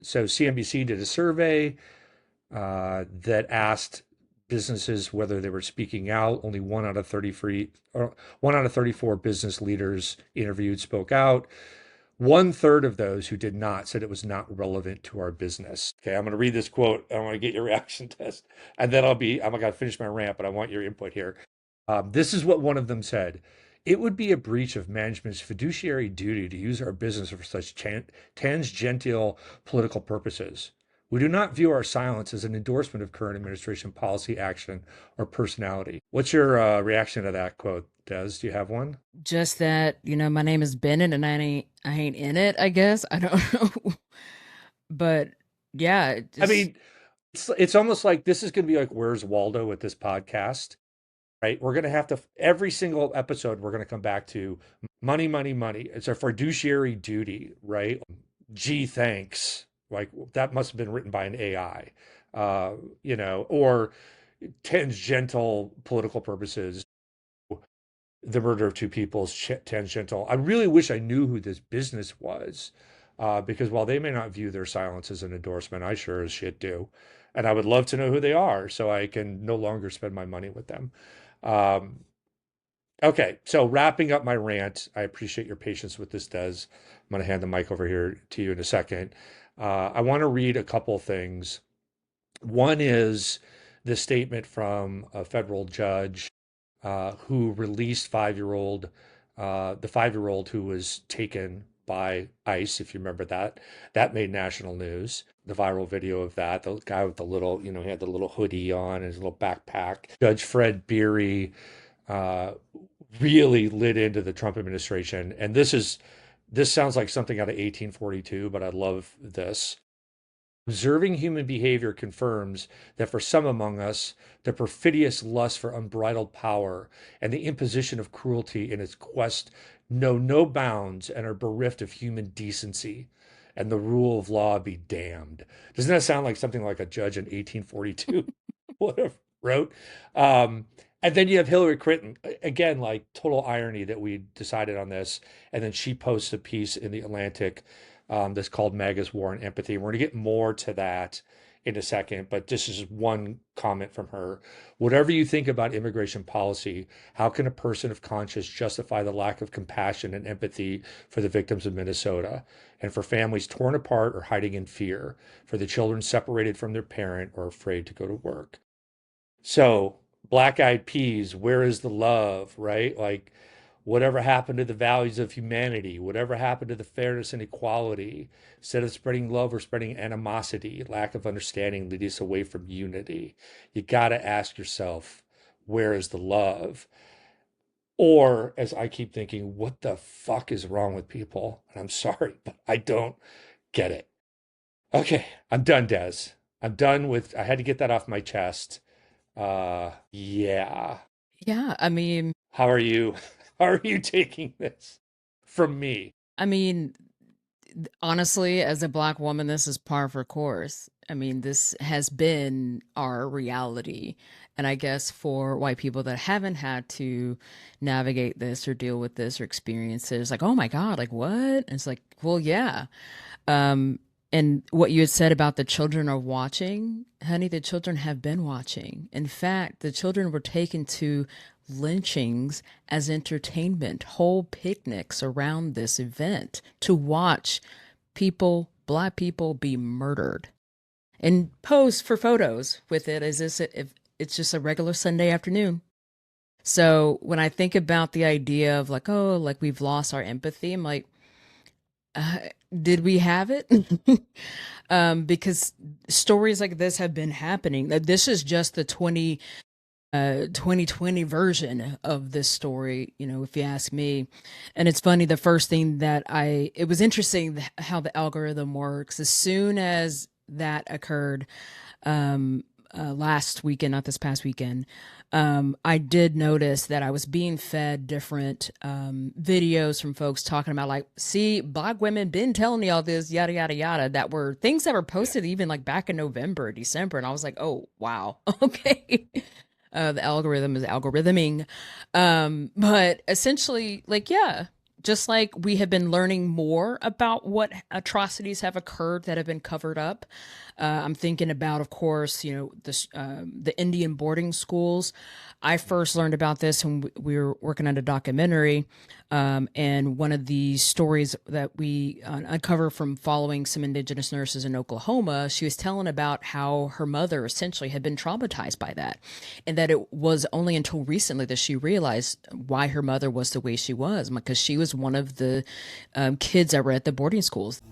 So CNBC did a survey that asked businesses whether they were speaking out. Only one out of 33, or 1 out of 34 business leaders interviewed spoke out. 1/3 of those who did not said it was not relevant to our business. Okay, I'm going to read this quote. I want to get your reaction test, and then I'm going to finish my rant, but I want your input here. This is what one of them said. It would be a breach of management's fiduciary duty to use our business for such tangential political purposes. We do not view our silence as an endorsement of current administration policy, action, or personality. What's your reaction to that quote, Des? Do you have one? Just that, my name is Bennett and I ain't in it, I guess. I don't know. But yeah, it I just mean, it's almost like this is going to be like Where's Waldo with this podcast, right? We're going to have to every single episode we're going to come back to money, money, money. It's our fiduciary duty, right? Gee, thanks. Like that must have been written by an AI, or tangential political purposes. The murder of two people is tangential. I really wish I knew who this business was, because while they may not view their silence as an endorsement, I sure as shit do. And I would love to know who they are so I can no longer spend my money with them. Um, okay, so wrapping up my rant, I appreciate your patience with this, Des. I'm going to hand the mic over here to you in a second. I want to read a couple things. One is the statement from a federal judge who released the 5-year-old who was taken by ICE, if you remember that. That made national news. The viral video of that, the guy with the little, he had the little hoodie on and his little backpack. Judge Fred Biery uh, really lit into the Trump administration. And this sounds like something out of 1842, but I love this. Observing human behavior confirms that for some among us, the perfidious lust for unbridled power and the imposition of cruelty in its quest know no bounds and are bereft of human decency, and the rule of law be damned. Doesn't that sound like something like a judge in 1842 would have wrote? Um, and then you have Hillary Clinton, again, like total irony that we decided on this. And then she posts a piece in the Atlantic that's called MAGA's War on Empathy. We're going to get more to that in a second, but this is one comment from her. Whatever you think about immigration policy, how can a person of conscience justify the lack of compassion and empathy for the victims of Minnesota and for families torn apart or hiding in fear, for the children separated from their parent or afraid to go to work? So, Black Eyed Peas, where is the love, right? Like, whatever happened to the values of humanity? Whatever happened to the fairness and equality? Instead of spreading love, we're spreading animosity. Lack of understanding leads us away from unity. You got to ask yourself, where is the love? Or, as I keep thinking, what the fuck is wrong with people? And I'm sorry, but I don't get it. Okay, I'm done, Des. I had to get that off my chest. Yeah. yeah, How are you? How are you taking this from me? I mean, honestly, as a black woman, this is par for course. This has been our reality. And I guess for white people that haven't had to navigate this or deal with this or experience it, it's like, oh my God, like what? And it's like, well, yeah. Um, and what you had said about the children are watching, honey, the children have been watching. In fact, the children were taken to lynchings as entertainment, whole picnics around this event to watch people, black people, be murdered and pose for photos with it as if it's just a regular Sunday afternoon. So when I think about the idea of like, oh, like we've lost our empathy, I'm like, uh, did we have it? Because stories like this have been happening. This is just the 2020 version of this story, if you ask me. And it's funny, the first thing it was interesting how the algorithm works. As soon as that occurred, last weekend, not this past weekend, I did notice that I was being fed different videos from folks talking about like, see, black women been telling y'all this, yada yada yada, that were things that were Yeah. posted even like back in November, December, and I was like, oh wow, okay. The algorithm is algorithming, but essentially, like, yeah. just like we have been learning more about what atrocities have occurred that have been covered up. I'm thinking about, of course, the Indian boarding schools. I first learned about this when we were working on a documentary, and one of the stories that we uncovered from following some indigenous nurses in Oklahoma, she was telling about how her mother essentially had been traumatized by that, and that it was only until recently that she realized why her mother was the way she was, because she was one of the kids that were at the boarding schools.